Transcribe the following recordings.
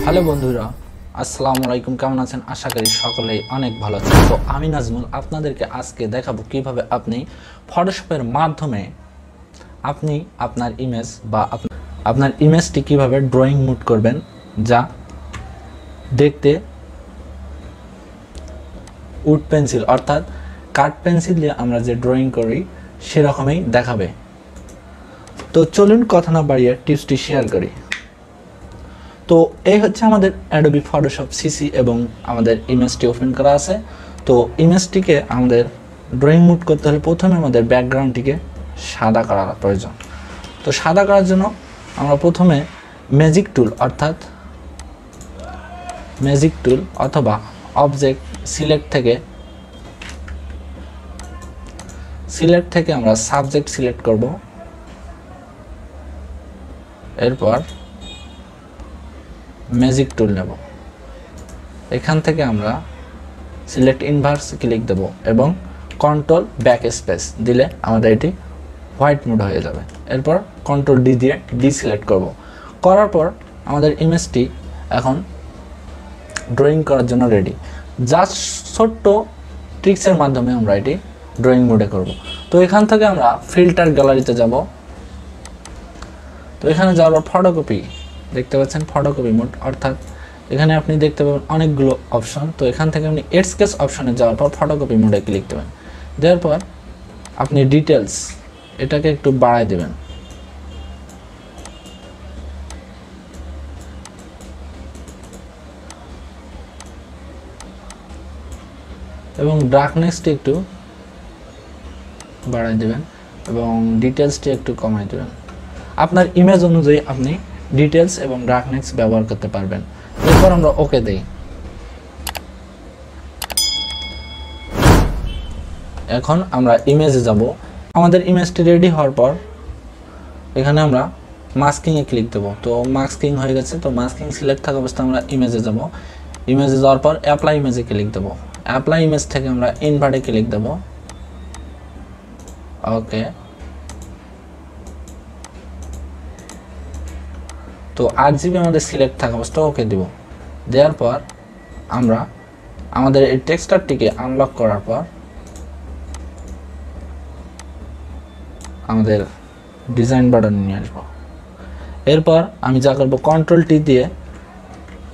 Hello বন্ধুরা, আসসালামু আলাইকুম। কেমন আছেন? আশা করি সকলেই অনেক ভালো আছেন। তো আমি নাজমুল আপনাদেরকে আজকে দেখাবো কিভাবে আপনি ফটোশপের মাধ্যমে আপনি আপনার ইমেজ বা আপনার ইমেজটি কিভাবে ড্রয়িং মোড করবেন, যা দেখতে উড পেন্সিল অর্থাৎ কাঠ পেন্সিল দিয়ে আমরা যে ড্রয়িং করি সেরকমই দেখাবে। তো চলুন কথা না বাড়িয়ে টিপসটি শেয়ার করি। তো এই হচ্ছে আমাদের অ্যাডোবি ফটোশপ সিসি এবং আমাদের ইমেজটি ওপেন করা আছে। তো ইমেজটিকে আমাদের ড্রয়িং মোড করতে হলে প্রথমে আমাদের ব্যাকগ্রাউন্ডটিকে সাদা করা প্রয়োজন। তো সাদা করার জন্য আমরা প্রথমে ম্যাজিক টুল অথবা অবজেক্ট সিলেক্ট থেকে আমরা সাবজেক্ট সিলেক্ট করব। এরপর ম্যাজিক টুল নেব। এখান থেকে আমরা সিলেক্ট ইনভার্স ক্লিক দেব এবং কন্ট্রোল ব্যাক স্পেস দিলে আমাদের এটি হোয়াইট মোড হয়ে যাবে। এরপর কন্ট্রোল ডি দিয়ে সিলেক্ট করব। করার পর আমাদের ইমেজটি এখন ড্রয়িং করার জন্য রেডি। জাস্ট ছোট্ট ট্রিক্সের মাধ্যমে আমরা এটি ড্রয়িং মোডে করব। তো এখান থেকে আমরা ফিল্টার গ্যালারিতে যাব। তো এখানে যাওয়ার পর ফটোকপি দেখতে পাচ্ছেন, ফটোকপি মোড অর্থাৎ এখানে আপনি দেখতে পাবেন অনেকগুলো অপশন। তো এখান থেকে আপনি স্কেচ অপশনে যাওয়ার পর ফটোকপি মোডে ক্লিক দেবেন। দেওয়ার পর আপনি ডিটেলস এটাকে একটু বাড়ায় দেবেন এবং ডার্কনেসটি একটু বাড়ায় দেবেন এবং ডিটেলসটি একটু কমায় দেবেন। আপনার ইমেজ অনুযায়ী আপনি ডিটেলস এবং ডার্কনেস ব্যবহার করতে পারবেন। এরপর আমরা ওকে দেই। এখন আমরা ইমেজে যাব। আমাদের ইমেজটি রেডি হওয়ার পর এখানে আমরা মাস্কিংয়ে ক্লিক দেব। তো মাস্কিং হয়ে গেছে। তো মাস্কিং সিলেক্ট থাকা অবস্থায় আমরা ইমেজে যাব। ইমেজে যাওয়ার পর অ্যাপ্লাই ইমেজে ক্লিক দেব। অ্যাপ্লাই ইমেজ থেকে আমরা ইনভার্টে ক্লিক দেব। ওকে। তো 8GB আমাদের সিলেক্ট থাকা অবস্থা ওকে দিব। দেওয়ার পর আমরা আমাদের এই টেক্সচারটিকে আনলক করার পর আমাদের ডিজাইন বাটনে নিয়ে আসবো। এরপর আমি যা করবো, কন্ট্রোল টি দিয়ে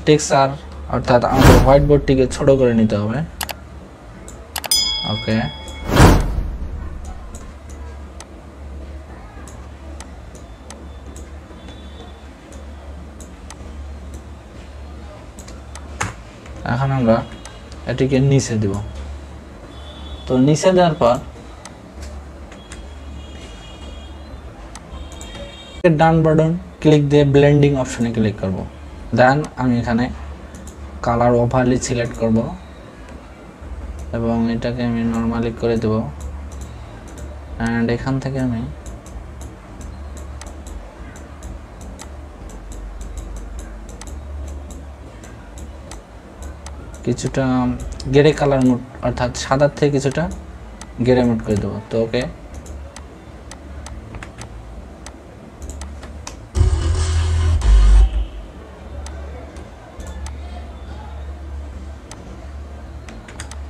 টেক্সচার অর্থাৎ আমাদের হোয়াইট বোর্ডটিকে ছোট করে নিতে হবে। ওকে। এখন আমরা এটিকে নিচে দিব। তো নিচে দেওয়ার পর ডান বাটন ক্লিক দিয়ে ব্লেন্ডিং অপশনে ক্লিক করব। দেন আমি এখানে কালার ওভারলি সিলেক্ট করব এবং এটাকে আমি নরমালি করে দেব। অ্যান্ড এখান থেকে আমি কিছুটা গ্রে কালার মোড অর্থাৎ সাদার থেকে কিছুটা গ্রে মোড করে দেবো। তো ওকে।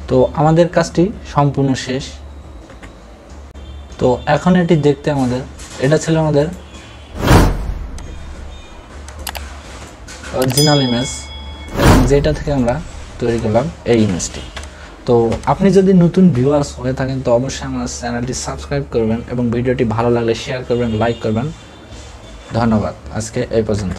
তো আমাদের কাজটি সম্পূর্ণ শেষ। তো এখন এটি দেখতে এটা ছিল আমাদের অরিজিনাল ইমেজ এবং যেটা থেকে আমরা তৈরি করলাম এই ইমেজটি। তো আপনি যদি নতুন ভিউয়ার্স হয়ে থাকেন তো অবশ্যই আমার চ্যানেলটি সাবস্ক্রাইব করবেন এবং ভিডিওটি ভালো লাগলে শেয়ার করবেন, লাইক করবেন। ধন্যবাদ। আজকে এই পর্যন্ত।